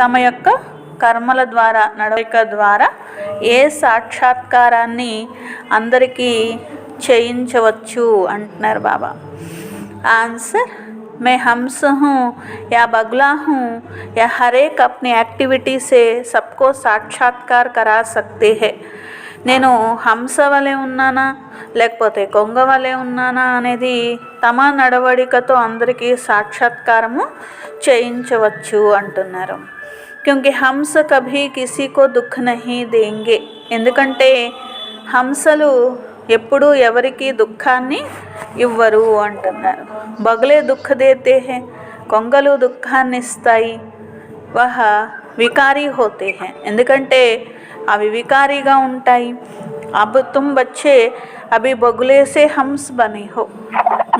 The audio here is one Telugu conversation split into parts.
తమ యొక్క కర్మల ద్వారా నడవడిక ద్వారా ఏ సాక్షాత్కారాన్ని అందరికీ చేయించవచ్చు అంటున్నారు బాబా. आंसर, मैं हंस हूँ या बगुला हूँ या हर एक अपनी एक्टिविटी से सबको साक्षात्कार करा सकते हैं. నేను హంస వలె ఉన్నానా లేకపోతే కొంగ వలె ఉన్నానా అనేది తమ నడవడికతో అందరికీ సాక్షాత్కారము చేయించవచ్చు అంటున్నారు. క్యూంకి హంస కభీ కిసీకో దుఃఖ నహీ దేంగే. ఎందుకంటే హంసలు ఎప్పుడూ ఎవరికి దుఃఖాన్ని ఇవ్వరు అంటున్నారు. బగులే దుఃఖ దేతే హే, కొంగలు దుఃఖాన్ని ఇస్తాయి. వహ వికారీ హోతే హే, ఎందుకంటే అవి వికారీగా ఉంటాయి. అబ్ తుమ్ బచ్చే అభి బగులేసే హంస్ బనే హో,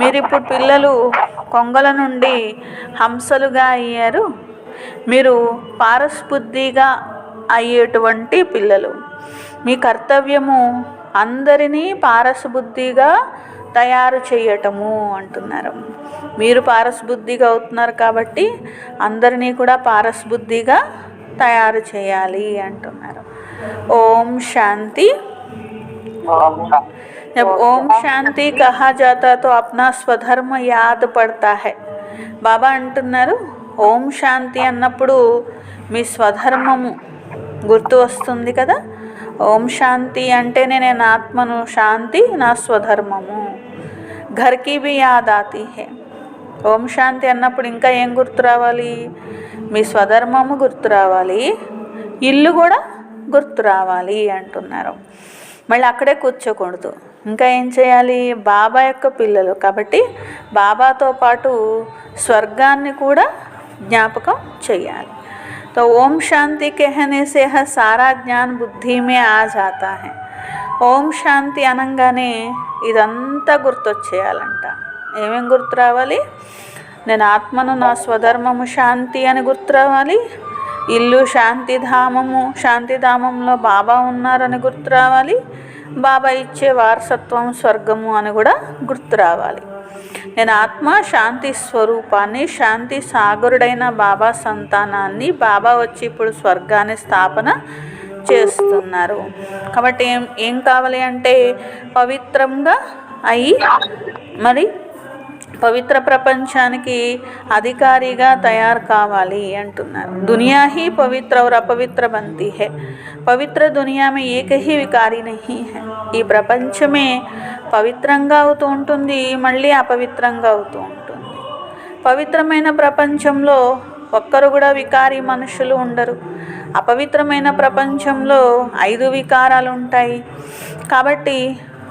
మీరిప్పుడు పిల్లలు కొంగల నుండి హంసలుగా అయ్యారు. మీరు పారస్బుద్ధిగా అయ్యేటువంటి పిల్లలు. మీ కర్తవ్యము అందరినీ పారసబుద్ధిగా తయారు చేయటము అంటున్నారు. మీరు పారసబుద్ధిగా అవుతున్నారు కాబట్టి అందరినీ కూడా పారసబుద్ధిగా తయారు చేయాలి అంటున్నారు. ఓం శాంతి. जब ओम शांति कहा जाता तो अपना स्वधर्म याद पड़ता है. బాబా అంటున్నారు ఓం శాంతి అన్నప్పుడు మీ స్వధర్మము గుర్తు వస్తుంది కదా. ఓం శాంతి అంటేనే నేను ఆత్మను, శాంతి నా స్వధర్మము. ఘర్కి బి యాద్ ఆతి హే. ఓం శాంతి అన్నప్పుడు ఇంకా ఏం గుర్తు రావాలి? మీ స్వధర్మము గుర్తు రావాలి, ఇల్లు కూడా గుర్తు రావాలి అంటున్నారు. మళ్ళీ అక్కడే కూర్చోకూడదు, ఇంకా ఏం చేయాలి? బాబా యొక్క పిల్లలు కాబట్టి బాబాతో పాటు స్వర్గాన్ని కూడా జ్ఞాపకం చేయాలి. तो ओम शांति कहने से यह सारा ज्ञान बुद्धि में आ जाता है. ఓం శాంతి అనగానే ఇదంతా గుర్తొచ్చేయాలంట. ఏమేం గుర్తు రావాలి? నేను ఆత్మను, నా స్వధర్మము శాంతి అని గుర్తు రావాలి. ఇల్లు శాంతిధామము, శాంతిధామంలో బాబా ఉన్నారని గుర్తు రావాలి. బాబా ఇచ్చే వారసత్వం స్వర్గము అని కూడా గుర్తు రావాలి. నేను ఆత్మ, శాంతి స్వరూపాన్ని, శాంతి సాగరుడైన బాబా సంతానాన్ని. బాబా వచ్చి ఇప్పుడు స్వర్గాన్ని స్థాపన చేస్తున్నారు కాబట్టి ఏం కావాలి అంటే పవిత్రంగా అయి మరి పవిత్ర ప్రపంచానికి అధికారిగా తయారు కావాలి అంటున్నారు. దునియా హీ పవిత్ర और अपवित्र बनती है. పవిత్ర దునియా में एक ही विकारी नहीं है. ఈ ప్రపంచమే పవిత్రంగా అవుతూ ఉంటుంది, మళ్ళీ అపవిత్రంగా అవుతూ ఉంటుంది. పవిత్రమైన ప్రపంచంలో ఒక్కరు కూడా వికారి మనుషులు ఉండరు. అపవిత్రమైన ప్రపంచంలో 5 వికారాలు ఉంటాయి. కాబట్టి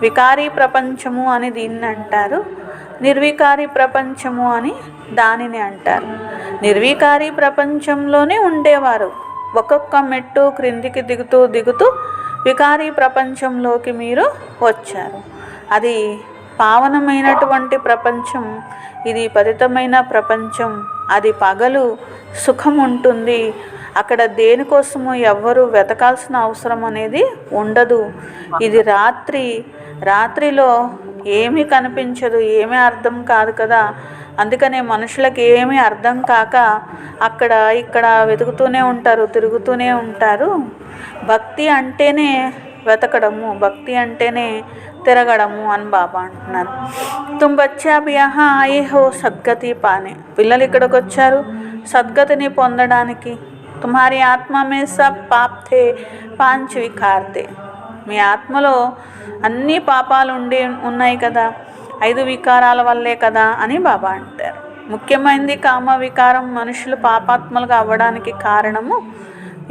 వికారీ ప్రపంచము అని దీన్ని అంటారు, నిర్వికారి ప్రపంచము అని దానిని అంటారు. నిర్వికారి ప్రపంచంలోనే ఉండేవారు. ఒక్కొక్క మెట్టు క్రిందికి దిగుతూ దిగుతూ వికారీ ప్రపంచంలోకి మీరు వచ్చారు. అది పావనమైనటువంటి ప్రపంచం, ఇది పతితమైన ప్రపంచం. అది పగలు సుఖం ఉంటుంది, అక్కడ దేనికోసము ఎవ్వరూ వెతకాల్సిన అవసరం అనేది ఉండదు. ఇది రాత్రి, రాత్రిలో ఏమీ కనిపించదు, ఏమీ అర్థం కాదు కదా. అందుకనే మనుషులకు ఏమీ అర్థం కాక అక్కడ ఇక్కడ వెతుకుతూనే ఉంటారు, తిరుగుతూనే ఉంటారు. భక్తి అంటేనే వెతకడము, భక్తి అంటేనే తిరగడము అని బాబా అంటున్నారు. తుమ్ బచ్చా భీ యహా ఆయే హో సద్గతి పానే. పిల్లలు ఇక్కడికి వచ్చారు సద్గతిని పొందడానికి. తుమ్హారీ ఆత్మ మే సబ్ పాప్ థే, 5 వికార్ థే. మీ ఆత్మలో అన్ని పాపాలు ఉన్నాయి కదా, 5 వికారాల వల్లే కదా అని బాబా అంటారు. ముఖ్యమైనది కామ వికారం. మనుషులు పాపాత్మలుగా అవ్వడానికి కారణము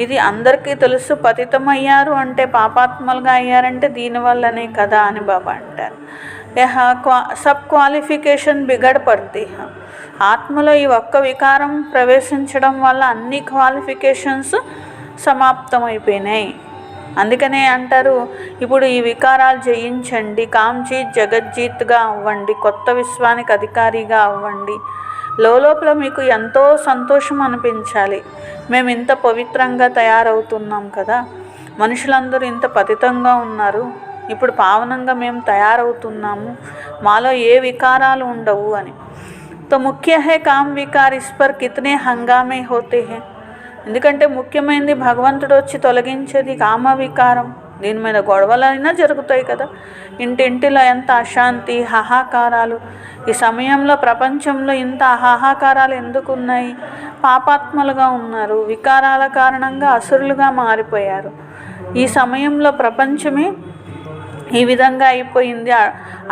ఇది అందరికీ తెలుసు. పతితమయ్యారు అంటే, పాపాత్మలుగా అయ్యారంటే దీనివల్లనే కదా అని బాబా అంటారు. సబ్ క్వాలిఫికేషన్ బిగడ్ పడితే, ఆత్మలో ఈ ఒక్క వికారం ప్రవేశించడం వల్ల అన్ని క్వాలిఫికేషన్స్ సమాప్తమైపోయినాయి. అందుకనే అంటారు ఇప్పుడు ఈ వికారాలు జయించండి, కామ్జీత్ జగజ్జీత్గా అవ్వండి, కొత్త విశ్వానికి అధికారిగా అవ్వండి. లోపల మీకు ఎంతో సంతోషం అనిపించాలి. మేము ఇంత పవిత్రంగా తయారవుతున్నాం కదా, మనుషులందరూ ఇంత పతితంగా ఉన్నారు, ఇప్పుడు పావనంగా మేము తయారవుతున్నాము, మాలో ఏ వికారాలు ఉండవు అని. तो मुख्य है काम विकार, इस पर कितने हंगामे होते हैं. ఎందుకంటే ముఖ్యమైనది భగవంతుడు వచ్చి తొలగించేది కామ వికారం. దీని మీద గొడవలైనా జరుగుతాయి కదా. ఇంటింటిలో ఎంత అశాంతి, హాహాకారాలు. ఈ సమయంలో ప్రపంచంలో ఇంత హాహాకారాలు ఎందుకు ఉన్నాయి? పాపాత్మలుగా ఉన్నారు, వికారాల కారణంగా అసురులుగా మారిపోయారు. ఈ సమయంలో ప్రపంచమే ఈ విధంగా అయిపోయింది.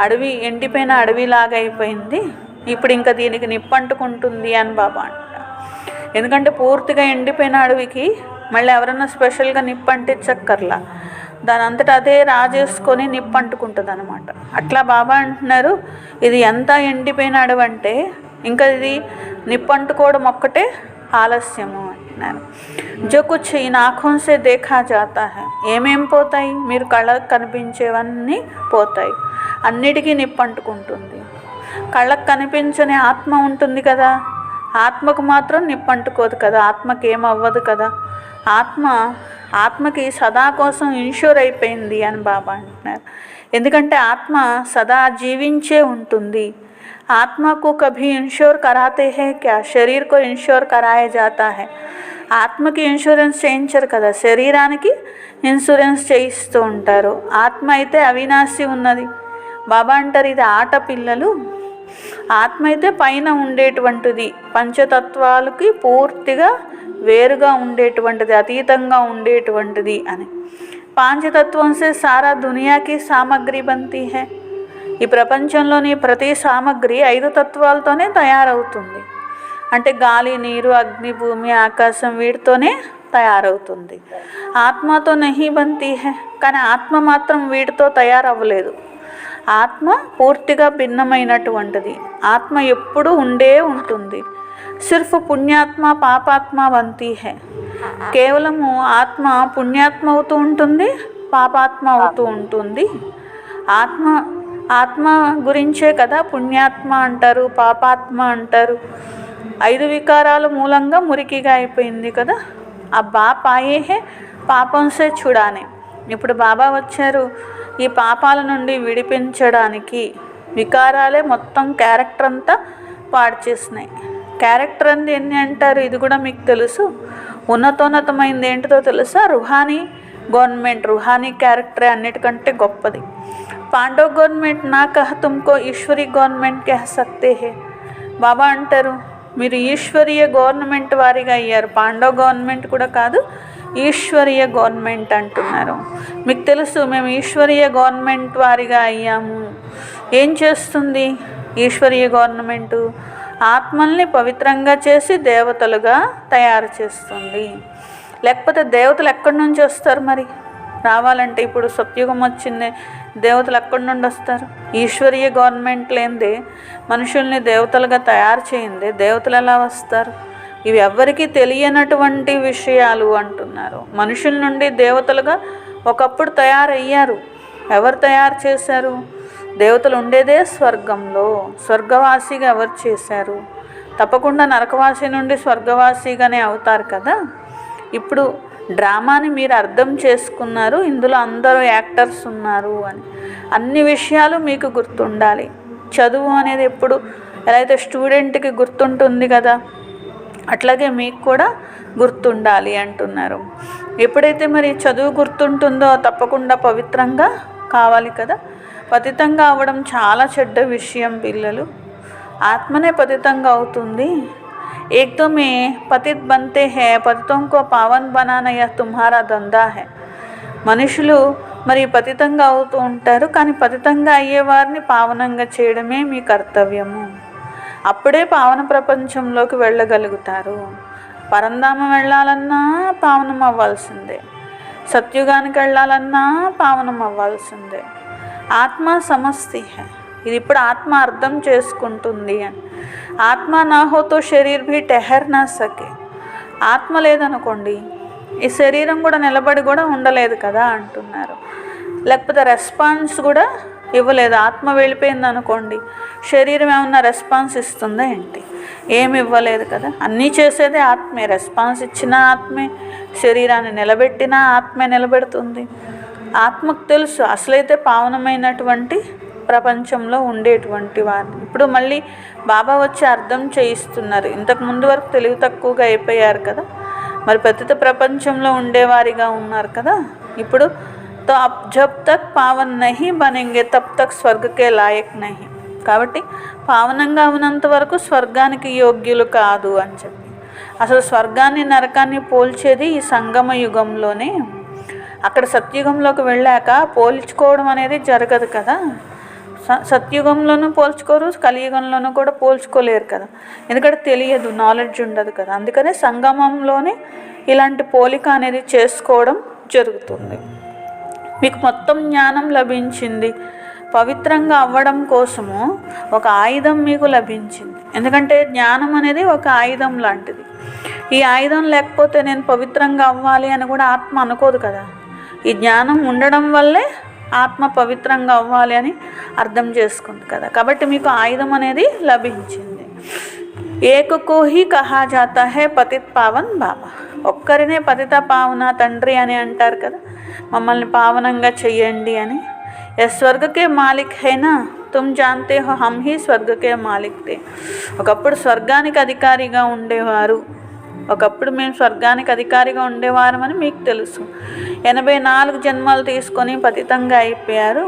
అడవి ఎండిపోయిన అడవిలాగా అయిపోయింది. ఇప్పుడు ఇంకా దీనికి నిప్పంటుకుంటుంది అని బాబా అంటారు. ఎందుకంటే పూర్తిగా ఎండిపోయిన అడవికి మళ్ళీ ఎవరన్నా స్పెషల్గా నిప్పంటించక్కర్లా, దాని అంతటా అదే రాజేసుకొని నిప్పంటుకుంటుంది అనమాట. అట్లా బాబా అంటున్నారు, ఇది ఎంత ఎండిపోయిన అడవి అంటే ఇంకా ఇది నిప్పంటుకోవడం ఒక్కటే ఆలస్యము అంటున్నారు. జో కుచ్ ఇన్ ఆంఖోं से देखा जाता है, ఏమేం పోతాయి? మీరు కళ్ళకు కనిపించేవన్నీ పోతాయి. అన్నిటికీ నిప్పంటుకుంటుంది. కళ్ళకు కనిపించని ఆత్మ ఉంటుంది కదా, ఆత్మకు మాత్రం నిప్పంటుకోదు కదా, ఆత్మకి ఏమవ్వదు కదా. ఆత్మకి సదా కోసం ఇన్ష్యూర్ అయిపోయింది అని బాబా అంటున్నారు. ఎందుకంటే ఆత్మ సదా జీవించే ఉంటుంది. ఆత్మకు కభీ ఇన్ష్యూర్ కరాతే హే క్యా, శరీర్ కో ఇన్ష్యూర్ కరాయా జాతా హై. ఆత్మకి ఇన్సూరెన్స్ చేయించరు కదా, శరీరానికి ఇన్సూరెన్స్ చేయిస్తూ ఉంటారు. ఆత్మ అయితే అవినాశి ఉన్నది. బాబా అంటారు, ఇది ఆట పిల్లలు. ఆత్మ అయితే పైన ఉండేటువంటిది, పంచతత్వాలకి పూర్తిగా వేరుగా ఉండేటువంటిది, అతీతంగా ఉండేటువంటిది అని. పాంచతత్వం సే సారా దునియాకి సామగ్రి బంతీ హై. ఈ ప్రపంచంలోని ప్రతి సామగ్రి 5 తత్వాలతోనే తయారవుతుంది. అంటే గాలి, నీరు, అగ్ని, భూమి, ఆకాశం వీటితోనే తయారవుతుంది. ఆత్మతో నహీ బంతీ హై. కానీ ఆత్మ మాత్రం వీటితో తయారవ్వలేదు. ఆత్మ పూర్తిగా భిన్నమైనటువంటిది. ఆత్మ ఎప్పుడూ ఉండే ఉంటుంది. సిర్ఫ్ పుణ్యాత్మ పాపాత్మ బంతీ హై. కేవలము ఆత్మ పుణ్యాత్మ అవుతూ ఉంటుంది, పాపాత్మ అవుతూ ఉంటుంది. ఆత్మ గురించే కదా పుణ్యాత్మ అంటారు, పాపాత్మ అంటారు. 5 వికారాల మూలంగా మురికిగా అయిపోయింది కదా. ఆ బాప్ ఆయే హే పాపం సే చుడానే. ఇప్పుడు బాబా వచ్చారు ఈ పాపాల నుండి విడిపించడానికి. వికారాలే మొత్తం క్యారెక్టర్ అంతా పాడు చేసినాయి. క్యారెక్టర్ అంది ఎన్ని అంటారు, ఇది కూడా మీకు తెలుసు. ఉన్నతోన్నతమైంది ఏంటిదో తెలుసా? రుహానీ గవర్నమెంట్. రుహానీ క్యారెక్టరే అన్నిటికంటే గొప్పది. పాండవ గవర్నమెంట్ నా కహ తుమ్కో ఈశ్వరీ గవర్నమెంట్ కహ సక్తే హే. బాబా అంటారు, మీరు ఈశ్వరీయ గవర్నమెంట్ వారిగా అయ్యారు. పాండవ గవర్నమెంట్ కూడా కాదు, ఈశ్వరీయ గవర్నమెంట్ అంటున్నారు. మీకు తెలుసు మేము ఈశ్వరీయ గవర్నమెంట్ వారిగా అయ్యాము. ఏం చేస్తుంది ఈశ్వరీయ గవర్నమెంటు? ఆత్మల్ని పవిత్రంగా చేసి దేవతలుగా తయారు చేస్తుంది. లేకపోతే దేవతలు ఎక్కడి నుంచి వస్తారు మరి? రావాలంటే ఇప్పుడు సత్యుగం వచ్చింది, దేవతలు ఎక్కడి నుండి వస్తారు? ఈశ్వరీయ గవర్నమెంట్ లేనిదే, మనుషుల్ని దేవతలుగా తయారు చేయిందే దేవతలు ఎలా వస్తారు? ఇవి ఎవ్వరికీ తెలియనటువంటి విషయాలు అంటున్నారు. మనుషుల నుండి దేవతలుగా ఒకప్పుడు తయారయ్యారు. ఎవరు తయారు చేశారు? దేవతలు ఉండేదే స్వర్గంలో. స్వర్గవాసిగా ఎవరు చేశారు? తప్పకుండా నరకవాసి నుండి స్వర్గవాసిగానే అవుతారు కదా. ఇప్పుడు డ్రామాని మీరు అర్థం చేసుకున్నారు, ఇందులో అందరూ యాక్టర్స్ ఉన్నారు అని. అన్ని విషయాలు మీకు గుర్తుండాలి. చదువు అనేది ఎప్పుడు ఎలా అయితే స్టూడెంట్కి గుర్తుంటుంది కదా, అట్లాగే మీకు కూడా గుర్తుండాలి అంటున్నారు. ఎప్పుడైతే మరి చదువు గుర్తుంటుందో తప్పకుండా పవిత్రంగా కావాలి కదా. పతితంగా అవ్వడం చాలా చెడ్డ విషయం పిల్లలు. ఆత్మనే పతితంగా అవుతుంది. एक तो में पतित बनते हैं, पतितों को पावन बनाना यह तुम्हारा धंधा है. మనుషులు మరి పతితంగా అవుతూ ఉంటారు, కానీ పతితంగా అయ్యేవారిని పావనంగా చేయడమే మీ కర్తవ్యము. అప్పుడే పావన ప్రపంచంలోకి వెళ్ళగలుగుతారు. పరంధామం వెళ్ళాలన్నా పావనం అవ్వాల్సిందే, సత్యుగానికి వెళ్ళాలన్నా పావనం అవ్వాల్సిందే. ఆత్మ సమస్తి హై. ఇది ఇప్పుడు ఆత్మ అర్థం చేసుకుంటుంది అని. ఆత్మ నా హోతో శరీర్ భీ టెహర్ నా సకే. ఆత్మ లేదనుకోండి ఈ శరీరం కూడా నిలబడి కూడా ఉండలేదు కదా అంటున్నారు. లేకపోతే రెస్పాన్స్ కూడా ఇవ్వలేదు. ఆత్మ వెళ్ళిపోయింది అనుకోండి, శరీరం ఏమన్నా రెస్పాన్స్ ఇస్తుందా ఏంటి? ఏమి ఇవ్వలేదు కదా. అన్నీ చేసేదే ఆత్మే. రెస్పాన్స్ ఇచ్చినా ఆత్మే, శరీరాన్ని నిలబెట్టినా ఆత్మే నిలబెడుతుంది. ఆత్మకు తెలుసు అసలైతే పావనమైనటువంటి ప్రపంచంలో ఉండేటువంటి వారిని. ఇప్పుడు మళ్ళీ బాబా వచ్చి అర్థం చేయిస్తున్నారు. ఇంతకు ముందు వరకు తెలివి తక్కువగా అయిపోయారు కదా, మరి పతిత ప్రపంచంలో ఉండేవారిగా ఉన్నారు కదా. ఇప్పుడు తో జబ్ తక్ పావన్ నహీ బనేంగే తబ్ తక్ స్వర్గకే లాయక్ నహీ. కాబట్టి పావనంగా ఉన్నంత వరకు స్వర్గానికి యోగ్యులు కాదు అని చెప్పి. అసలు స్వర్గాన్ని నరకాన్ని పోల్చేది ఈ సంగమ యుగంలోనే. అక్కడ సత్యుగంలోకి వెళ్ళాక పోల్చుకోవడం అనేది జరగదు కదా. సత్యుగంలోనూ పోల్చుకోరు, కలియుగంలోనూ కూడా పోల్చుకోలేరు కదా, ఎందుకంటే తెలియదు, నాలెడ్జ్ ఉండదు కదా. అందుకనే సంగమంలోనే ఇలాంటి పోలిక అనేది చేసుకోవడం జరుగుతుంది. మీకు మొత్తం జ్ఞానం లభించింది, పవిత్రంగా అవ్వడం కోసము ఒక ఆయుధం మీకు లభించింది. ఎందుకంటే జ్ఞానం అనేది ఒక ఆయుధం లాంటిది. ఈ ఆయుధం లేకపోతే నేను పవిత్రంగా అవ్వాలి అని కూడా ఆత్మ అనుకోదు కదా. ఈ జ్ఞానం ఉండడం వల్లే ఆత్మ పవిత్రంగా అవ్వాలి అని అర్థం చేసుకుంది కదా. కాబట్టి మీకు ఆయుధం అనేది లభించింది. ఏకకో హి కహా జాతా హై పతిత్ పావన్ బాబా. ఒక్కరినే పతిత పావన తండ్రి అని అంటారు కదా, మమ్మల్ని పావనంగా చెయ్యండి అని. ఏ స్వర్గకే మాలిక్ హైనా తుమ్ జాన్తే హో హమ్ హీ స్వర్గకే మాలిక్ తే. ఒకప్పుడు స్వర్గానికి అధికారిగా ఉండేవారు, ఒకప్పుడు మేము స్వర్గానికి అధికారిగా ఉండేవారమని మీకు తెలుసు. 84 జన్మలు తీసుకొని పతితంగా అయిపోయారు.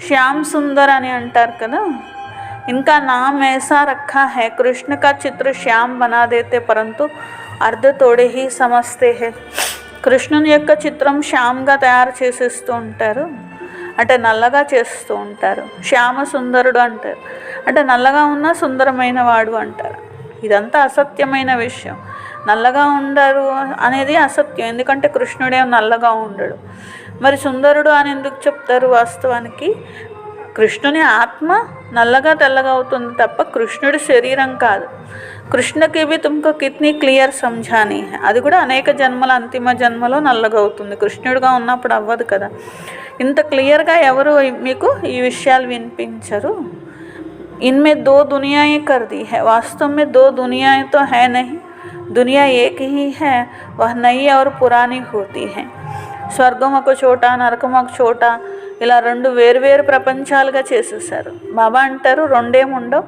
శ్యామ్ సుందర్ అని అంటారు కదా. ఇంకా నామ్ ऐसा रखा है कृष्ण का चित्र श्याम बना देते परंतु अर्ध तोड़े ही समझते हैं. కృష్ణుని యొక్క చిత్రం శ్యామ్గా తయారు చేసేస్తూ ఉంటారు, అంటే నల్లగా చేస్తూ ఉంటారు. శ్యామ సుందరుడు అంటారు, అంటే నల్లగా ఉన్న సుందరమైన వాడు అంటారు. ఇదంతా అసత్యమైన విషయం. నల్లగా ఉండరు అనేది అసత్యం, ఎందుకంటే కృష్ణుడే నల్లగా ఉండడు. మరి సుందరుడు అని ఎందుకు చెప్తారు? వాస్తవానికి కృష్ణుని ఆత్మ నల్లగా తెల్లగా అవుతుంది తప్ప కృష్ణుడి శరీరం కాదు. కృష్ణకి भी तुमको कितनी క్లియర్ समझानी है. అది కూడా అనేక జన్మల అంతిమ జన్మలో నల్లగా అవుతుంది, కృష్ణుడిగా ఉన్నప్పుడు అవ్వదు కదా. ఇంత క్లియర్గా ఎవరు మీకు ఈ విషయాలు వినిపించరు. इनमें 2 दुनियाएं कर दी है. वास्तव में 2 दुनियाएं तो है नहीं, दुनिया एक ही है, वह नई और पुरानी होती है. స్వర్గం ఒక చోట, నరకం ఒక చోట, ఇలా 2 వేరువేరు ప్రపంచాలుగా చేసేసారు. బాబా అంటారు రెండేముండవు,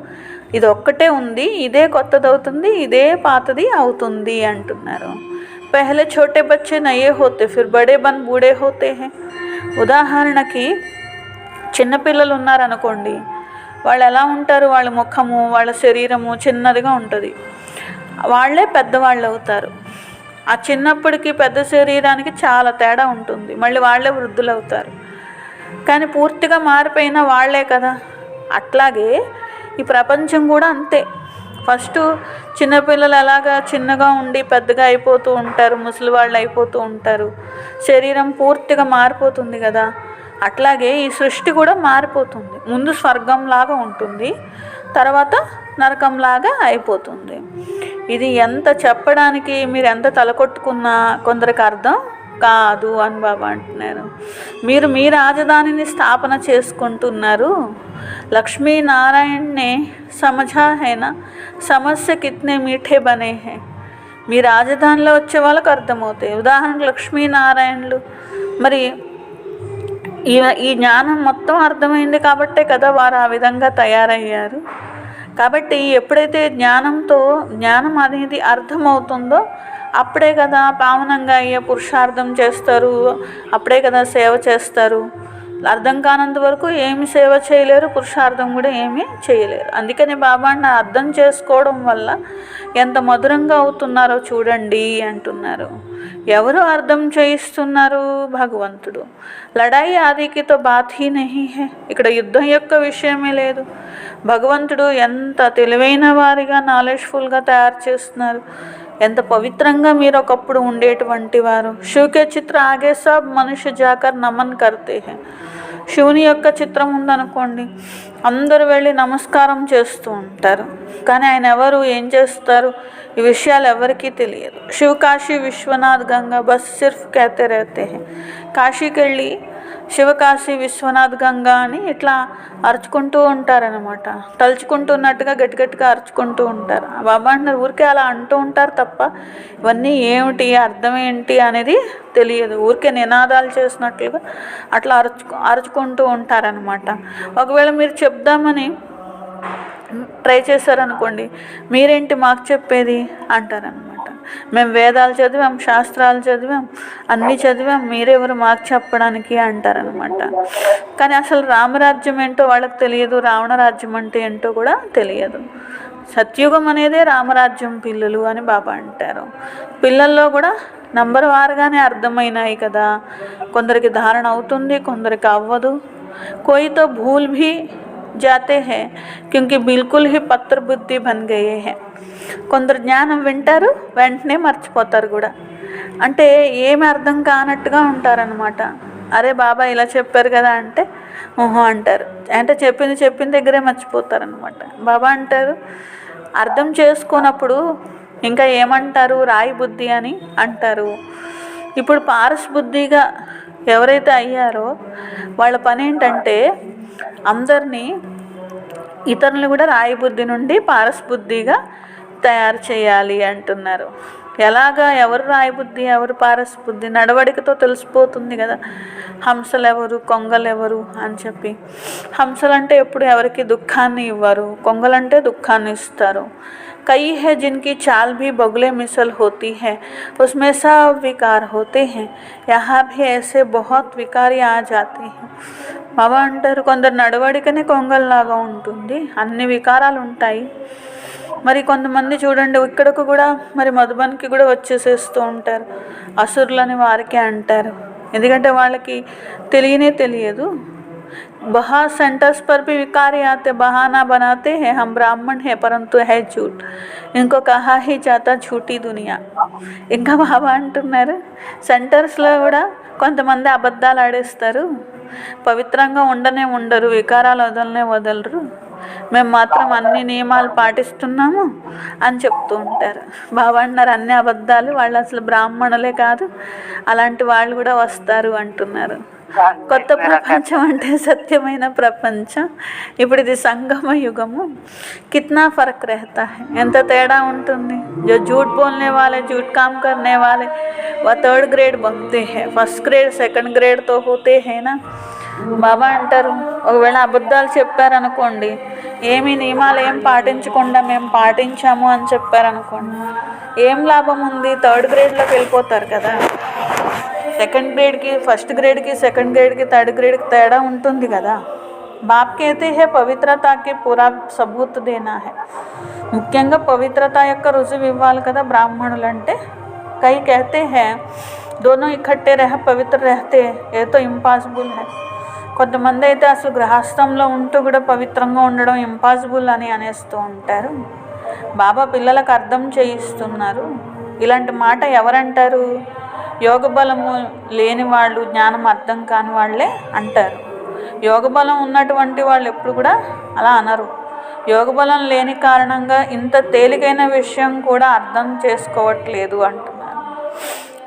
ఇది ఒక్కటే ఉంది, ఇదే కొత్తదవుతుంది, ఇదే పాతది అవుతుంది అంటున్నారు. పహలే ఛోటే బచ్చే నయే హోతే ఫిర్ బడే బన్ బూడే హోతే హే. ఉదాహరణకి చిన్నపిల్లలు ఉన్నారనుకోండి, వాళ్ళు ఎలా ఉంటారు? వాళ్ళ ముఖము, వాళ్ళ శరీరము చిన్నదిగా ఉంటుంది, వాళ్ళే పెద్దవాళ్ళు అవుతారు. ఆ చిన్నప్పటికి పెద్ద శరీరానికి చాలా తేడా ఉంటుంది, మళ్ళీ వాళ్ళే వృద్ధులు అవుతారు. కానీ పూర్తిగా మారిపోయిన వాళ్ళే కదా. అట్లాగే ఈ ప్రపంచం కూడా అంతే. ఫస్ట్ చిన్నపిల్లలు ఎలాగా చిన్నగా ఉండి పెద్దగా అయిపోతూ ఉంటారు, ముసలి వాళ్ళు అయిపోతూ ఉంటారు, శరీరం పూర్తిగా మారిపోతుంది కదా. అట్లాగే ఈ సృష్టి కూడా మారిపోతుంది. ముందు స్వర్గంలాగా ఉంటుంది, తర్వాత నరకంలాగా అయిపోతుంది. ఇది ఎంత చెప్పడానికి మీరు ఎంత తలకొట్టుకున్నా కొందరికి అర్థం కాదు అని బాబా అంటున్నారు. మీరు మీ రాజధానిని స్థాపన చేసుకుంటున్నారు. లక్ష్మీనారాయణనే సమझा है ना సమస్య కిత్నే మీఠే బనే హే. మీ రాజధానిలో వచ్చే వాళ్ళకు అర్థమవుతాయి. ఉదాహరణకు లక్ష్మీనారాయణలు, మరి ఈ జ్ఞానం మొత్తం అర్థమైంది కాబట్టే కదా వారు ఆ విధంగా తయారయ్యారు. కాబట్టి ఎప్పుడైతే జ్ఞానం అనేది అర్థమవుతుందో అప్పుడే కదా పావనంగా అయ్యే పురుషార్థం చేస్తారు, అప్పుడే కదా సేవ చేస్తారు. అర్థం కానంత వరకు ఏమి సేవ చేయలేరు, పురుషార్థం కూడా ఏమీ చేయలేరు. అందుకని బాబాని అర్థం చేసుకోవడం వల్ల ఎంత మధురంగా అవుతున్నారో చూడండి అంటున్నారు. ఎవరు అర్థం చేయిస్తున్నారు? భగవంతుడు. లడాయి ఆదికితో బాత్ హీ నహీ హే. ఇక్కడ యుద్ధం యొక్క విషయమే లేదు. భగవంతుడు ఎంత తెలివైన వారిగా, నాలెడ్జ్ఫుల్గా తయారు చేస్తున్నారు. ఎంత పవిత్రంగా మీరు ఒకప్పుడు ఉండేటువంటి వారు. శివకే చిత్ర ఆగే సబ్ మనుష్య జాకర్ నమన్ కర్తే హే. శివుని యొక్క చిత్రం ఉందనుకోండి, అందరూ వెళ్ళి నమస్కారం చేస్తూ ఉంటారు. కానీ ఆయన ఎవరు, ఏం చేస్తారు, ఈ విషయాలు ఎవరికీ తెలియదు. శివ కాశీ విశ్వనాథ్ గంగా బస్ సిర్ఫ్ कहते रहते हैं. కాశీకి వెళ్ళి శివకాశీ విశ్వనాథ్ గంగా అని ఇట్లా అరుచుకుంటూ ఉంటారనమాట. తలుచుకుంటున్నట్టుగా గట్టిగా అరుచుకుంటూ ఉంటారు. బాబా అంటున్నారు ఊరికే అలా అంటూ ఉంటారు తప్ప ఇవన్నీ ఏమిటి, అర్థం ఏంటి అనేది తెలియదు. ఊరికే నినాదాలు చేసినట్లుగా అట్లా అరుచుకుంటూ ఉంటారనమాట. ఒకవేళ మీరు చెప్దామని ట్రై చేశారనుకోండి, మీరేంటి మాకు చెప్పేది అంటారనమాట. మేము వేదాలు చదివాం, శాస్త్రాలు చదివాం, అన్నీ చదివాం, మీరెవరు మాకు చెప్పడానికి అంటారనమాట. కానీ అసలు రామరాజ్యం ఏంటో వాళ్ళకి తెలియదు, రావణ రాజ్యం అంటే ఏంటో కూడా తెలియదు. సత్యుగం అనేదే రామరాజ్యం పిల్లలు అని బాబా అంటారు. పిల్లల్లో కూడా నంబర్ వారుగానే అర్థమైనాయి కదా. కొందరికి ధారణ అవుతుంది, కొందరికి అవ్వదు. కోయి తో భూల్ భీ జాతే హై క్యూంకి బిల్కుల్ హీ పత్ర బుద్ధి బన్ గయే హై. కొందరు జ్ఞానం వింటారు, వెంటనే మర్చిపోతారు కూడా. అంటే ఏమి అర్థం కానట్టుగా ఉంటారనమాట. అరే బాబా ఇలా చెప్పారు కదా అంటే ఓహో అంటారు. అంటే చెప్పిన దగ్గరే మర్చిపోతారనమాట. బాబా అంటారు అర్థం చేసుకున్నప్పుడు ఇంకా ఏమంటారు, రాయి బుద్ధి అని అంటారు. ఇప్పుడు పారస్ బుద్ధిగా ఎవరైతే అయ్యారో వాళ్ళ పని ఏంటంటే అందరినీ, ఇతరులను కూడా రాయి బుద్ధి నుండి పారస్ బుద్ధిగా తయారు చేయాలి అంటున్నారు. ఎలాగా, ఎవరు రాయి బుద్ధి, ఎవరు పారస్ బుద్ధి నడవడికతో తెలిసిపోతుంది కదా. హంసలు ఎవరు, కొంగలు ఎవరు అని చెప్పి. హంసలు అంటే ఎప్పుడు ఎవరికి దుఃఖాన్ని ఇవ్వరు, కొంగలంటే దుఃఖాన్ని ఇస్తారు. कई है जिनकी चाल भी बगुले मिसल होती है, उसमें सब विकार होते हैं. यहाँ भी ऐसे बहुत विकारी आ जाते हैं. బాబా అంటారు కొందరు నడవడికనే కొంగల్లాగా ఉంటుంది, అన్ని వికారాలు ఉంటాయి. మరి కొంతమంది చూడండి ఇక్కడకు కూడా మరి మధుబన్కి కూడా వచ్చేసేస్తూ ఉంటారు. అసురులని వారికే అంటారు, ఎందుకంటే వాళ్ళకి తెలియదు. बहा सेंटर्स पर भी विकारी आते, बहाना बनाते हैं हम ब्राह्मण हैं परंतु है झूठ, इनको कहा ही जाता झूठी दुनिया. ఇంకా బాబా అంటున్నారు సెంటర్స్లో కూడా కొంతమంది అబద్ధాలు ఆడేస్తారు, పవిత్రంగా ఉండరు, వికారాలు వదలరు, మేము మాత్రం అన్ని నియమాలు పాటిస్తున్నాము అని చెప్తూ ఉంటారు. బాబా అన్నారు అన్ని అబద్ధాలు, వాళ్ళు అసలు బ్రాహ్మణులే కాదు, అలాంటి వాళ్ళు కూడా వస్తారు అంటున్నారు. కొత్త ప్రపంచం అంటే సత్యమైన ప్రపంచం. ఇప్పుడు ఇది సంగమ యుగము. కిतना फर्क रहता है, ఎంత తేడా ఉంటుంది. जो झूठ बोलने वाले, झूठ काम करने वाले वो 3rd ग्रेड बनते हैं, 1st ग्रेड 2nd ग्रेड तो होते हैं ना. బాబా అంటారు ఒకవేళ అబద్ధాలు చెప్పారనుకోండి, ఏమి నియమాలు ఏం పాటించకుండా మేము పాటించాము అని చెప్పారనుకోండి, ఏం లాభం ఉంది, 3rd గ్రేడ్లోకి వెళ్ళిపోతారు కదా. 2nd గ్రేడ్కి 1st గ్రేడ్కి 2nd గ్రేడ్కి 3rd గ్రేడ్కి తేడా ఉంటుంది కదా. బాప్ कहते हैं పవిత్రతకి పూరా సబూత్ దేనా హై, ముఖ్యంగా పవిత్రత యొక్క రుజువు ఇవ్వాలి కదా బ్రాహ్మణులు అంటే. కై कहते हैं दोनों इकट्ठे रह पवित्र रहते, ये तो ఇంపాసిబుల్ है. కొంతమంది అయితే అసలు గృహస్థంలో ఉంటూ కూడా పవిత్రంగా ఉండడం ఇంపాసిబుల్ అని అనేస్తూ ఉంటారు. బాబా పిల్లలకు అర్థం చేయిస్తున్నారు. ఇలాంటి మాట ఎవరంటారు, యోగ బలము లేని వాళ్ళు, జ్ఞానం అర్థం కాని వాళ్ళే అంటారు. యోగ బలం ఉన్నటువంటి వాళ్ళు ఎప్పుడు కూడా అలా అనరు. యోగ బలం లేని కారణంగా ఇంత తేలికైన విషయం కూడా అర్థం చేసుకోవట్లేదు అంటున్నారు.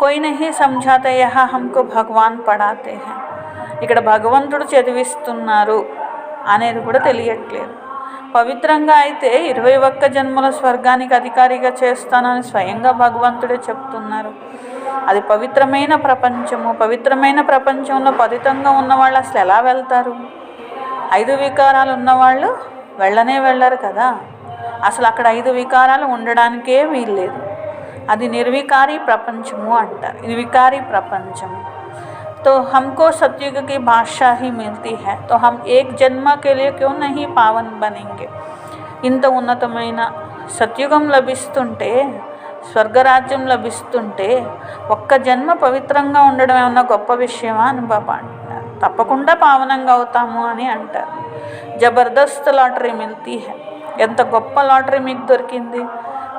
కోయి నహీ సమझाते यहाँ हमको भगवान पढ़ाते हैं, ఇక్కడ భగవంతుడు చదివిస్తున్నారు అనేది కూడా తెలియట్లేదు. పవిత్రంగా అయితే 21 జన్మల స్వర్గానికి అధికారిగా చేస్తానని స్వయంగా భగవంతుడే చెప్తున్నారు. అది పవిత్రమైన ప్రపంచము. పవిత్రమైన ప్రపంచంలో పతితంగా ఉన్నవాళ్ళు అసలు ఎలా వెళ్తారు? 5 వికారాలు ఉన్నవాళ్ళు వెళ్ళరు కదా. అసలు అక్కడ 5 వికారాలు ఉండడానికే వీల్లేదు. అది నిర్వికారి ప్రపంచము అంటారు, ఇది వికారి ప్రపంచము. तो हमको सतयुग की बादशाह ही मिलती है, तो हम एक जन्म के लिए क्यों नहीं पावन बनेंगे. ఇంత ఉన్నతమైన సత్యుగం లభిస్తుంటే, స్వర్గరాజ్యం లభిస్తుంటే ఒక్క జన్మ పవిత్రంగా ఉండడం ఏమన్నా గొప్ప విషయమా అని బాబా అంటున్నారు. తప్పకుండా పావనంగా అవుతాము అని అంటారు. జబర్దస్త్ లాటరీ మిల్తీ హై, ఎంత గొప్ప లాటరీ మీకు దొరికింది.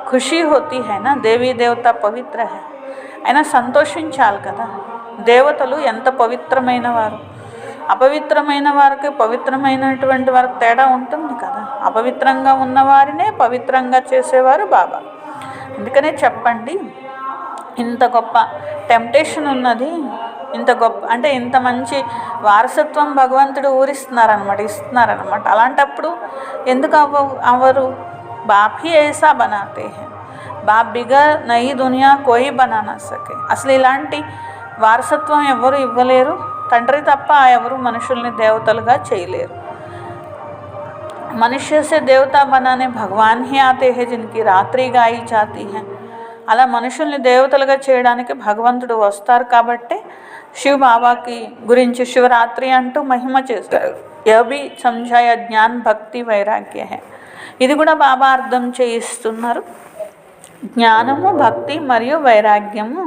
ఖుషీ హోతీ హై నా, దేవీ దేవత పవిత్ర హై, అయినా సంతోషించాలి కదా. దేవతలు ఎంత పవిత్రమైన వారు, అపవిత్రమైన వారికి పవిత్రమైనటువంటి వారికి తేడా ఉంటుంది కదా. అపవిత్రంగా ఉన్నవారినే పవిత్రంగా చేసేవారు బాబా. అందుకనే చెప్పండి, ఇంత గొప్ప టెంప్టేషన్ ఉన్నది, ఇంత గొప్ప అంటే ఇంత మంచి వారసత్వం భగవంతుడు ఇస్తున్నారనమాట. అలాంటప్పుడు ఎందుకు అవ్వరు? బాప్ హీ ఐసా బనాతే హై, బాప్ బిగర్ నయి దునియా కోయి బనా నా సకే. అసలు ఇలాంటి వారసత్వం ఎవరు ఇవ్వలేరు, తండ్రి తప్ప ఎవరు మనుషుల్ని దేవతలుగా చేయలేరు. मनुष्य से देवता बनाने भगवान ही आते हैं जिनकी रात्रि गाई जाती है. అలా మనుషుల్ని దేవతలుగా చేయడానికి భగవంతుడు వస్తారు కాబట్టి శివ బాబాకి గురించి శివరాత్రి అంటూ మహిమ చేస్తారు. యభి సంజయ జ్ఞాన్ భక్తి వైరాగ్య హే. ఇది కూడా బాబా అర్థం చేయిస్తున్నారు. జ్ఞానము, భక్తి మరియు వైరాగ్యము.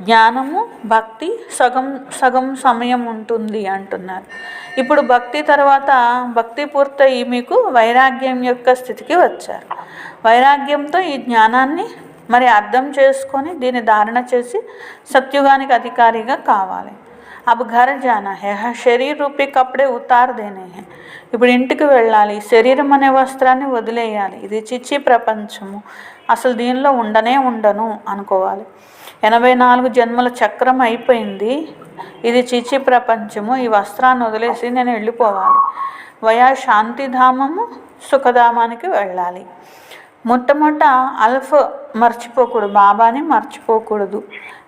జ్ఞానము, భక్తి సగం సగం సమయం ఉంటుంది అంటున్నారు. ఇప్పుడు భక్తి తర్వాత భక్తి పూర్తయి మీకు వైరాగ్యం యొక్క స్థితికి వచ్చారు. వైరాగ్యంతో ఈ జ్ఞానాన్ని మరి అర్థం చేసుకొని దీన్ని ధారణ చేసి సత్యుగానికి అధికారిగా కావాలి. అబ్ ఘర్ జానా హే, శరీర రూపీ కప్పుడే ఉతార్ దేనే హే. ఇప్పుడు ఇంటికి వెళ్ళాలి, శరీరం అనే వస్త్రాన్ని వదిలేయాలి. ఇది చిచ్చి ప్రపంచము, అసలు దీనిలో ఉండను అనుకోవాలి. 84 జన్మల చక్రం అయిపోయింది, ఇది చిచ్చి ప్రపంచము, ఈ వస్త్రాన్ని వదిలేసి నేను వెళ్ళిపోవాలి. వయా శాంతిధామము, సుఖధామానికి వెళ్ళాలి. మొట్టమొదట అల్ఫ్ మర్చిపోకూడదు, బాబాని మర్చిపోకూడదు.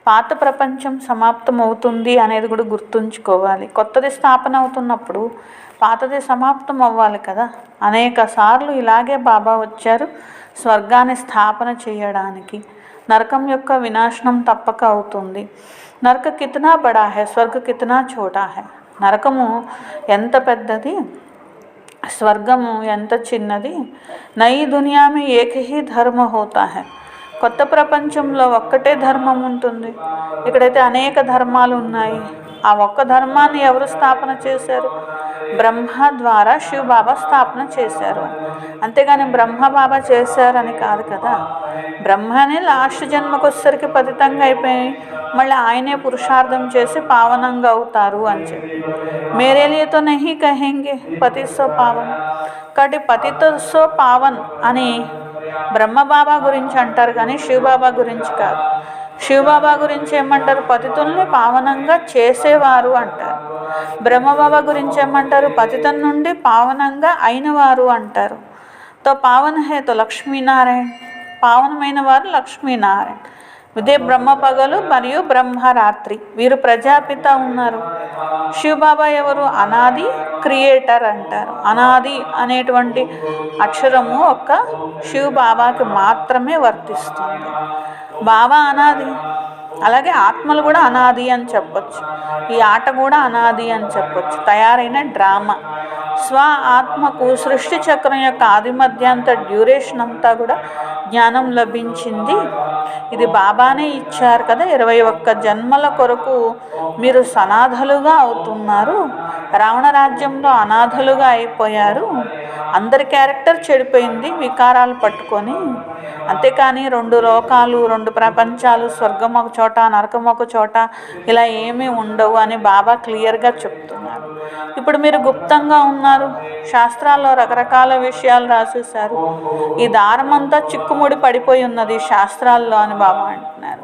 పాత ప్రపంచం సమాప్తం అవుతుంది అనేది కూడా గుర్తుంచుకోవాలి. కొత్తది స్థాపన అవుతున్నప్పుడు పాతది సమాప్తం అవ్వాలి కదా. అనేక సార్లు ఇలాగే బాబా వచ్చారు స్వర్గాన్ని స్థాపన చేయడానికి. నరకం యొక్క వినాశనం తప్పక అవుతుంది. నరక కితనా బడా హై, స్వర్గ కితనా చోటా హై. నరకము ఎంత పెద్దది, స్వర్గము ఎంత చిన్నది. నయి దునియామే ఏక హీ ధర్మ హోతా హై. కొత్త ప్రపంచంలో ఒక్కటే ధర్మం ఉంటుంది. ఇక్కడైతే అనేక ధర్మాలు ఉన్నాయి. ఆ ఒక్క ధర్మాన్ని ఎవరు స్థాపన చేశారు? బ్రహ్మ ద్వారా శివ బాబా స్థాపన చేశారు. అంతేగాని బ్రహ్మ బాబా చేశారని కాదు కదా. బ్రహ్మనే లాస్ట్ జన్మకు వచ్చేసరికి పతితంగా అయిపోయి మళ్ళీ ఆయనే పురుషార్థం చేసి పావనంగా అవుతారు అని చెప్పి మేరే లియేతో నహీ కహెంగే పతితో పావన్. కాబట్టి పతితో పావన్ అని బ్రహ్మబాబా గురించి అంటారు కానీ శివబాబా గురించి కాదు. శివబాబా గురించి ఏమంటారు? పతితుల్ని పావనంగా చేసేవారు అంటారు. బ్రహ్మబాబా గురించి ఏమంటారు? పతితం నుండి పావనంగా అయినవారు అంటారు. తో పావన హే తో లక్ష్మీనారాయణ, పావనమైన వారు లక్ష్మీనారాయణ. ఇదే బ్రహ్మ పగలు మరియు బ్రహ్మరాత్రి. వీరు ప్రజాపిత ఉన్నారు. శివబాబా ఎవరు? అనాది క్రియేటర్ అంటారు. అనాది అనేటువంటి అక్షరము ఒక్క శివబాబాకి మాత్రమే వర్తిస్తుంది. బాబా అనాది, అలాగే ఆత్మలు కూడా అనాది అని చెప్పొచ్చు. ఈ ఆట కూడా అనాది అని చెప్పొచ్చు. తయారైన డ్రామా. స్వ ఆత్మకు సృష్టి చక్రం యొక్క ఆది మధ్యాంత డ్యూరేషన్ అంతా కూడా జ్ఞానం లభించింది. ఇది బాబానే ఇచ్చారు కదా. 21 జన్మల కొరకు మీరు సనాథలుగా అవుతున్నారు. రావణ రాజ్యంలో అనాథలుగా అయిపోయారు. అందరి క్యారెక్టర్ చెడిపోయింది వికారాలు పట్టుకొని. అంతేకాని 2 లోకాలు, 2 ప్రపంచాలు, స్వర్గం ఒక చోట, నరకం ఒక చోట, ఇలా ఏమీ ఉండవు అని బాబా క్లియర్గా చెప్తున్నారు. ఇప్పుడు మీరు గుప్తంగా ఉన్నారు. శాస్త్రాల్లో రకరకాల విషయాలు రాసేశారు. ఈ దారం అంతా చిక్కుముడి పడిపోయి ఉన్నది శాస్త్రాల్లో అని బాబా అంటున్నారు.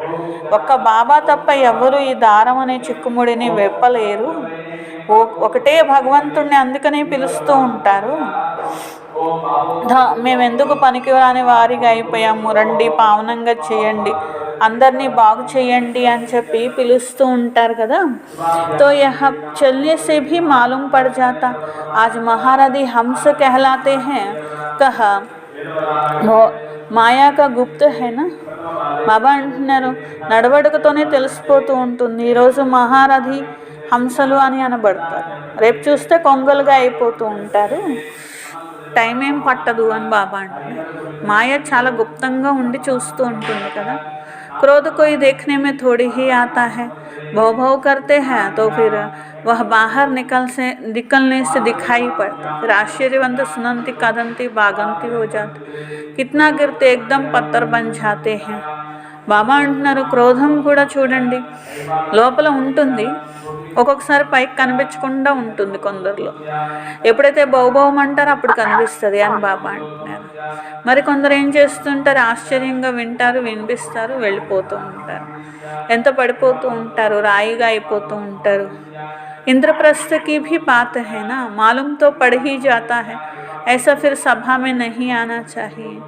ఒక్క బాబా తప్ప ఎవరు ఈ దారం అనే చిక్కుముడిని వెప్పలేరు. ఒకటే భగవంతుడిని అందుకనే పిలుస్తూ ఉంటారు. మేమెందుకు పనికిరాని వారిగా అయిపోయాము, రండి పావనంగా చేయండి, అందరినీ బాగు చేయండి అని చెప్పి పిలుస్తూ ఉంటారు కదా. తో యహ చల్నే సే భీ మాలూమ్ పడ్ జాతా ఆజ్ మహారథి హంస कहलाते हैं కహా మాయా కా గుప్త హేనా. బాబా అంటున్నారు నడవడికతోనే తెలిసిపోతూ ఉంటుంది. ఈరోజు మహారథి హంసలు అని అనబడతారు, రేపు చూస్తే కొంగలుగా అయిపోతూ ఉంటారు. టైం ఏం పట్టదు అని బాబా అంటున్నారు. మాయ చాలా గుప్తంగా ఉండి చూస్తూ ఉంటుంది కదా. क्रोध कोई देखने में थोड़ी ही आता है, भव भव करते हैं तो फिर वह बाहर निकलने से दिखाई पड़ता. फिर आश्चर्यवंत सुनंती कदंती बागंती हो जाते, कितना गिरते एकदम पत्थर बन जाते हैं. బాబా అంటున్నారు క్రోధం కూడా చూడండి లోపల ఉంటుంది, ఒక్కొక్కసారి పైకి కనిపించకుండా ఉంటుంది కొందరిలో. ఎప్పుడైతే బౌబౌం అంటారో అప్పుడు కనిపిస్తుంది అని బాబా అంటున్నారు. మరి కొందరు ఏం చేస్తుంటారు? ఆశ్చర్యంగా వింటారు, వినిపిస్తారు, వెళ్ళిపోతూ ఉంటారు. ఎంత పడిపోతూ ఉంటారు, రాయిగా అయిపోతూ ఉంటారు. इंद्रप्रस्थ की भी बात है ना, मालूम तो पड़ ही जाता है, ऐसा फिर सभा में नहीं आना चाहिए.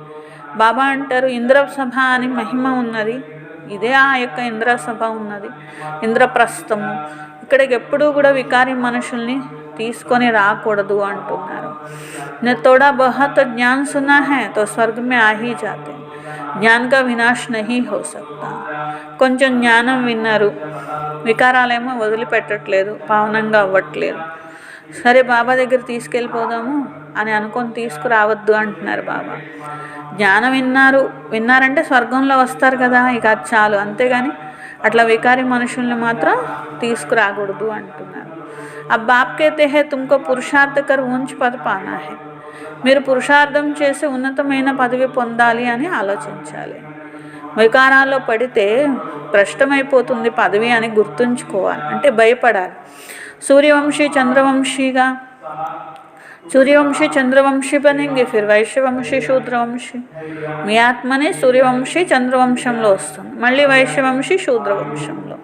బాబా అంటారు ఇంద్రసభ అని మహిమ ఉన్నది. ఇదే ఆ యొక్క ఇంద్రసభ ఉన్నది, ఇంద్రప్రస్థము. ఇక్కడికి ఎప్పుడూ కూడా వికారి మనుషుల్ని తీసుకొని రాకూడదు అంటున్నారు. నే తోడా బహుత్ జ్ఞాన్ సునా హై తో స్వర్గ మే ఆ హీ జాతే. జ్ఞాన్ కా వినాశ్ నహీ హో సక్తా. కొంచెం జ్ఞానం విన్నారు, వికారాలేమో వదిలిపెట్టట్లేదు, పావనంగా అవ్వట్లేదు. సరే బాబా దగ్గర తీసుకెళ్ళిపోదాము అని అనుకొని తీసుకురావద్దు అంటున్నారు బాబా. జ్ఞానం విన్నారంటే స్వర్గంలో వస్తారు కదా, ఇక అది చాలు, అంతేగాని అట్లా వికారి మనుషుల్ని మాత్రం తీసుకురాకూడదు అంటున్నారు. अब बाप कहते हैं तुमको पुरुषार्थ कर ऊंच पद पाना है. మీరు పురుషార్థం చేసి ఉన్నతమైన పదవి పొందాలి అని ఆలోచించాలి. వికారాల్లో పడితే భ్రష్టమైపోతుంది పదవి అని గుర్తుంచుకోవాలి, అంటే భయపడాలి. सूर्यवंशी चंद्रवंशी बनेंगे, फिर వైశ్యవంశీ శూద్రవంశీ. మీ ఆత్మనే సూర్యవంశీ చంద్రవంశంలో వస్తుంది, మళ్ళీ వైశ్యవంశీ శూద్రవంశంలో,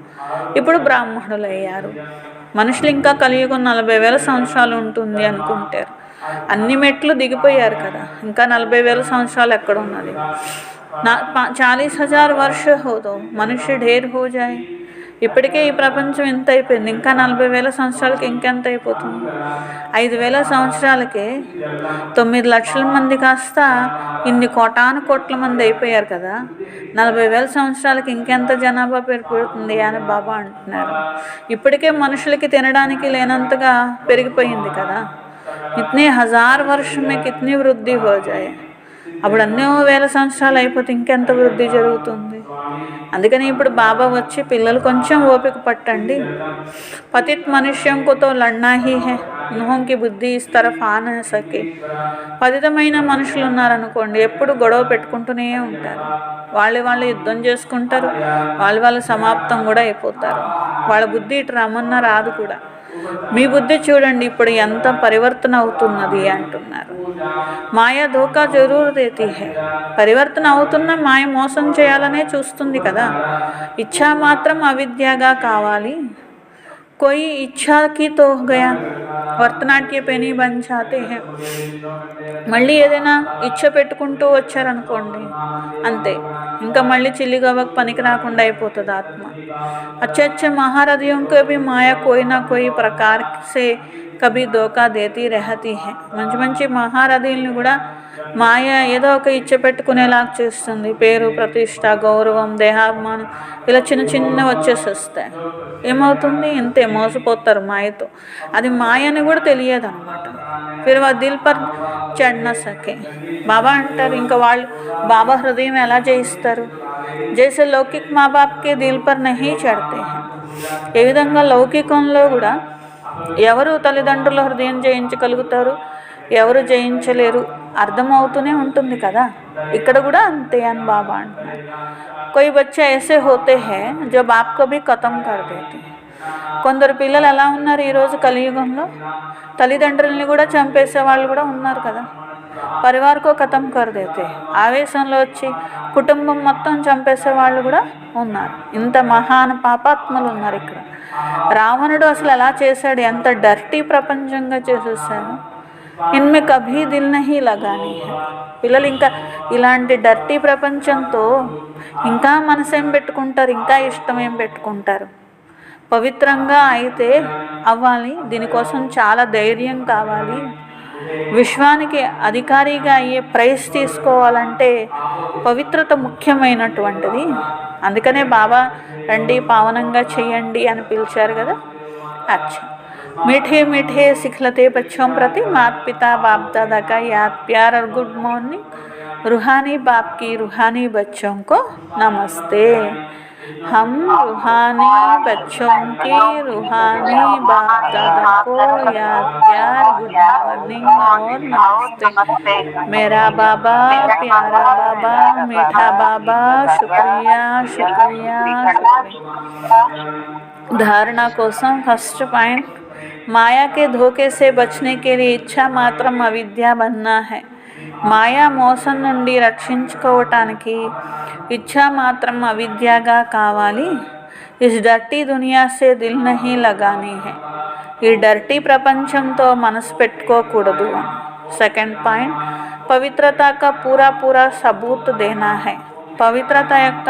ఇప్పుడు బ్రాహ్మణులు అయ్యారు. మనుషులు ఇంకా కలియుగం 40,000 సంవత్సరాలు ఉంటుంది అనుకుంటారు. అన్ని మెట్లు దిగిపోయారు కదా, ఇంకా 40,000 సంవత్సరాలు ఎక్కడ ఉన్నది. 40,000 वर्ष हो तो మనుష్య ढेर हो जाए. ఇప్పటికే ఈ ప్రపంచం ఎంత అయిపోయింది, ఇంకా 40,000 సంవత్సరాలకి ఇంకెంత అయిపోతుంది. 5,000 సంవత్సరాలకే 9 లక్షల మంది కాస్త ఇన్ని కోట్ల మంది అయిపోయారు కదా, 40,000 సంవత్సరాలకి ఇంకెంత జనాభా పెరిగిపోతుంది అని బాబా అంటున్నారు. ఇప్పటికే మనుషులకి తినడానికి లేనంతగా పెరిగిపోయింది కదా. ఇతనే 1000 वर्ष में कितनी వృద్ధి हो जाए. అప్పుడు అన్నో 1000 సంవత్సరాలు అయిపోతే ఇంకెంత వృద్ధి జరుగుతుంది. అందుకని ఇప్పుడు బాబా వచ్చి పిల్లలు కొంచెం ఓపిక పట్టండి. పతిత్ మనుష్యంకు తో లడ్నా హీ హై, ఉన్హోంకి బుద్ధి ఇస్ తరఫ్ ఆ నా సకే. పతితమైన మనుషులు ఉన్నారనుకోండి, ఎప్పుడు గొడవ పెట్టుకుంటూనే ఉంటారు. వాళ్ళు యుద్ధం చేసుకుంటారు, వాళ్ళు సమాప్తం కూడా అయిపోతారు. వాళ్ళ బుద్ధి ఇటు రమ్మన్నా రాదు కూడా. మీ బుద్ధి చూడండి ఇప్పుడు ఎంత పరివర్తన అవుతున్నది అంటున్నారు. మాయా ధోకా జరూర్ దేతీ హై. పరివర్తన అవుతున్న మాయ మోసం చేయాలనే చూస్తుంది కదా. ఇచ్ఛా మాత్రం అవిద్యగా కావాలి. कोई इच्छा की तो हो गया, భరతనాట్య పెనీ బంచాతే హై. మళ్ళీ ఏదైనా ఇచ్చ పెట్టుకుంటూ వచ్చారనుకోండి, అంతే, ఇంకా మళ్ళీ చిల్లిగవ్వకు పనికి రాకుండా అయిపోతుంది ఆత్మ. अच्छे महारथियों को भी माया कोई ना कोई प्रकार से कभी धोखा देती रहती है. మంచి మహారథుల్ని కూడా మాయ ఏదో ఒక ఇచ్చ పెట్టుకునేలాగా చేస్తుంది. పేరు, ప్రతిష్ట, గౌరవం, దేహాభిమానం ఇలా చిన్న వచ్చేస్తాయి. ఏమవుతుంది, ఇంతే, మోసపోతారు మాయతో. అది మాయ అని కూడా తెలియదు అనమాట. ఫిర్ వా దిల్ పర్ చఢ్ నా సకే. బాబా అంటారు, ఇంకా వాళ్ళు బాబా హృదయం ఎలా జయిస్తారు. జైసే లౌకిక్ మా బాప్కే దిల్ పర్ నహీ చढ़ते हैं. ఏ విధంగా లౌకికంలో కూడా ఎవరు తల్లిదండ్రుల హృదయం జయించగలుగుతారు, ఎవరు జయించలేరు, అర్థమవుతూనే ఉంటుంది కదా. ఇక్కడ కూడా అంతే అని బాబా అంటున్నారు. कोई बच्चे ऐसे होते हैं जो बाप को भी खत्म कर देते हैं. కొందరు పిల్లలు ఎలా ఉన్నారు ఈరోజు కలియుగంలో, తల్లిదండ్రుల్ని కూడా చంపేసే వాళ్ళు కూడా ఉన్నారు కదా. పరివార్కో ఖతం కర్ దేతే, ఆవేశంలో వచ్చి కుటుంబం మొత్తం చంపేసే వాళ్ళు కూడా ఉన్నారు. ఇంత మహాన్ పాపాత్మలు ఉన్నారు ఇక్కడ. రావణుడు అసలు ఎలా చేశాడు, ఎంత డర్టీ ప్రపంచంగా చేసేసాడు. ఇన్మే కభీ దిల్ నహీ లగానీ హై. పిల్లలు ఇంకా ఇలాంటి డర్టీ ప్రపంచంతో ఇంకా మనసేం పెట్టుకుంటారు, ఇంకా ఇష్టం ఏం పెట్టుకుంటారు. పవిత్రంగా అయితే అవ్వాలి, దీనికోసం చాలా ధైర్యం కావాలి. విశ్వానికి అధికారిగా అయ్యే ప్రైజ్ తీసుకోవాలంటే పవిత్రత ముఖ్యమైనటువంటిది. అందుకనే బాబా రండి పావనంగా చెయ్యండి అని పిలిచారు కదా. అచ్చా, मीठे मीठे सिखलते बच्चों प्रति माता पिता बाप दादा का याद प्यार और गुड मॉर्निंग. रूहानी बाप की रूहानी बच्चों को नमस्ते. हम रूहानी बच्चों की रूहानी बाप दादा को याद प्यार गुड मॉर्निंग और नमस्ते. मेरा बाबा, प्यारा बाबा, मीठा बाबा, शुक्रिया शुक्रिया शुक्रिया. धारणा కోసం ఫస్ట్ పాయింట్, माया के धोखे से बचने के लिए इच्छा మాత్రం అవిద్య बनना है. మాయా మోసం నుండి రక్షించుకోవటానికి ఇచ్ఛా మాత్రం అవిద్యగా కావాలి. Is dirty Duniya say Dil Nahi లగానీ high. ఈ డర్టీ ప్రపంచంతో మనసు పెట్టుకోకూడదు. సెకండ్ పాయింట్, పవిత్రత కా పూరా సబూత్ దేనా హై. పవిత్రత యొక్క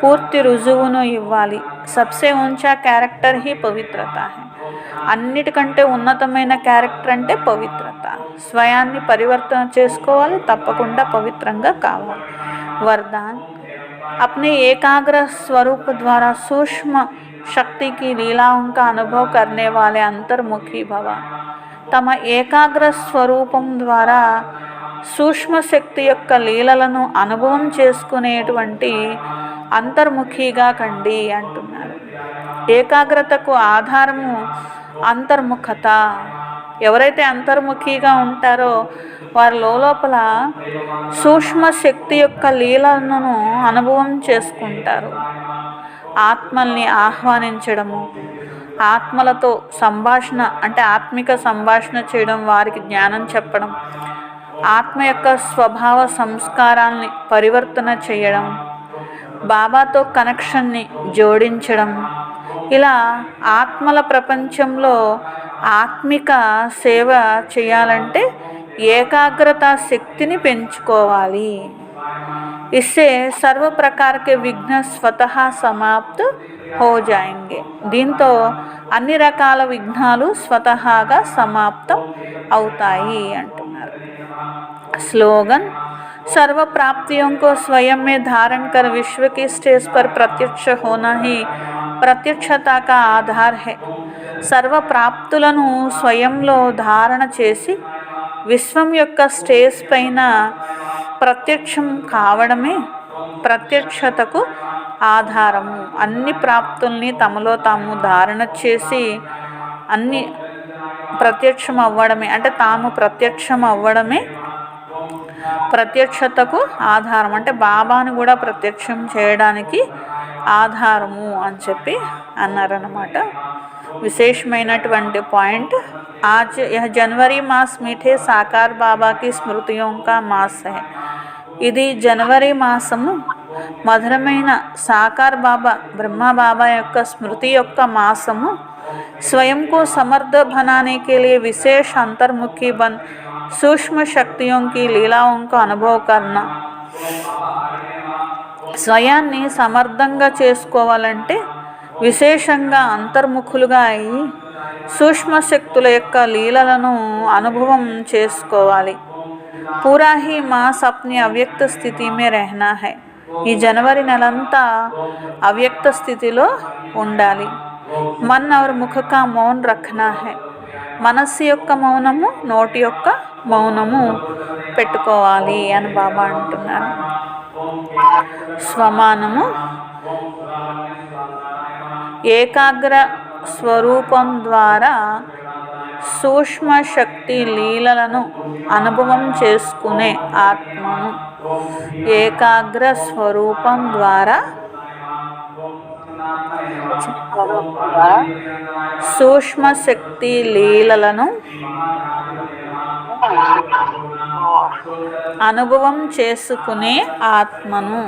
పూర్తి రుజువును ఇవ్వాలి. సబ్సే ఊంచా క్యారెక్టర్ హీ పవిత్రత హై. అన్నిటికంటే ఉన్నతమైన క్యారెక్టర్ అంటే పవిత్రత. స్వయాన్ని పరివర్తన చేసుకోవాలి, తప్పకుండా పవిత్రంగా కావాలి. वरदान अपने एकाग्र स्वरूप द्वारा सूक्ष्म शक्ति की लीलाओं का अनुभव करने वाले अंतर्मुखी भव తమ ఏకాగ్ర స్వరూపం ద్వారా సూక్ష్మ శక్తి యొక్క లీలలను అనుభవం చేసుకునేటువంటి అంతర్ముఖిగా కండి అంటున్నారు. ఏకాగ్రతకు ఆధారము అంతర్ముఖత. ఎవరైతే అంతర్ముఖిగా ఉంటారో వారి లోపల సూక్ష్మ శక్తి యొక్క లీలను అనుభవం చేసుకుంటారు. ఆత్మల్ని ఆహ్వానించడము, ఆత్మలతో సంభాషణ అంటే ఆత్మిక సంభాషణ చేయడం, వారికి జ్ఞానం చెప్పడం, ఆత్మ యొక్క స్వభావ సంస్కారాల్ని పరివర్తన చేయడం, బాబాతో కనెక్షన్ని జోడించడం, ఇలా ఆత్మల ప్రపంచంలో ఆత్మిక సేవ చేయాలంటే ఏకాగ్రత శక్తిని పెంచుకోవాలి. इससे सर्व प्रकार के विघ्न स्वतः समाप्त हो जाएंगे. దీంతో అన్ని రకాల విఘ్నాలు స్వతహాగా సమాప్తం అవుతాయి అంటున్నారు. स्लोगन सर्व प्राप्तियों को स्वयं में धारण कर विश्व की स्टेज पर प्रत्यक्ष होना ही ప్రత్యక్షత का ఆధార్ है. సర్వ ప్రాప్తులను స్వయంలో ధారణ చేసి విశ్వం యొక్క స్టేజ్ పైన ప్రత్యక్షం కావడమే ప్రత్యక్షతకు ఆధారము. అన్ని ప్రాప్తుల్ని తమలో తాము ధారణ చేసి అన్ని ప్రత్యక్షం అవ్వడమే అంటే తాము ప్రత్యక్షం అవ్వడమే ప్రత్యక్షతకు ఆధారం. అంటే బాబాను కూడా ప్రత్యక్షం చేయడానికి ఆధారము అని చెప్పి అన్నారన్నమాట. విశేషమైనటువంటి పాయింట్. आज यह जनवरी मास मीठे साकार बाबा की स्मृतियों का मास है. ఇది జనవరి మాసము మధురమైన సాకార్ బాబా బ్రహ్మ బాబా యొక్క స్మృతి యొక్క మాసము. स्वयं को समर्थ बनाने के लिए विशेष अंतर्मुखी बन सूक्ष्म शक्तियों की लीलाओं का अनुभव करना. స్వయాన్ని సమర్థంగా చేసుకోవాలంటే విశేషంగా అంతర్ముఖులుగా అయి సూక్ష్మ శక్తుల యొక్క లీలలను అనుభవం చేసుకోవాలి. పూరా హీ మాస్ అప్ని అవ్యక్త స్థితి మే రహనా హై. ఈ జనవరి నెలంతా అవ్యక్త స్థితిలో ఉండాలి. మన్ और ముఖ కా మౌన్ రఖనా హై. మనస్సు యొక్క మౌనము, నోటి యొక్క మౌనము పెట్టుకోవాలి అని బాబా అంటున్నారు. స్వమానము ఏకాగ్ర స్వరూపం ద్వారా సూక్ష్మ శక్తి లీలలను అనుభవం చేసుకునే ఆత్మను. ఏకాగ్ర స్వరూపం ద్వారా సూక్ష్మ శక్తి లీలలను అనుభవం చేసుకునే ఆత్మను.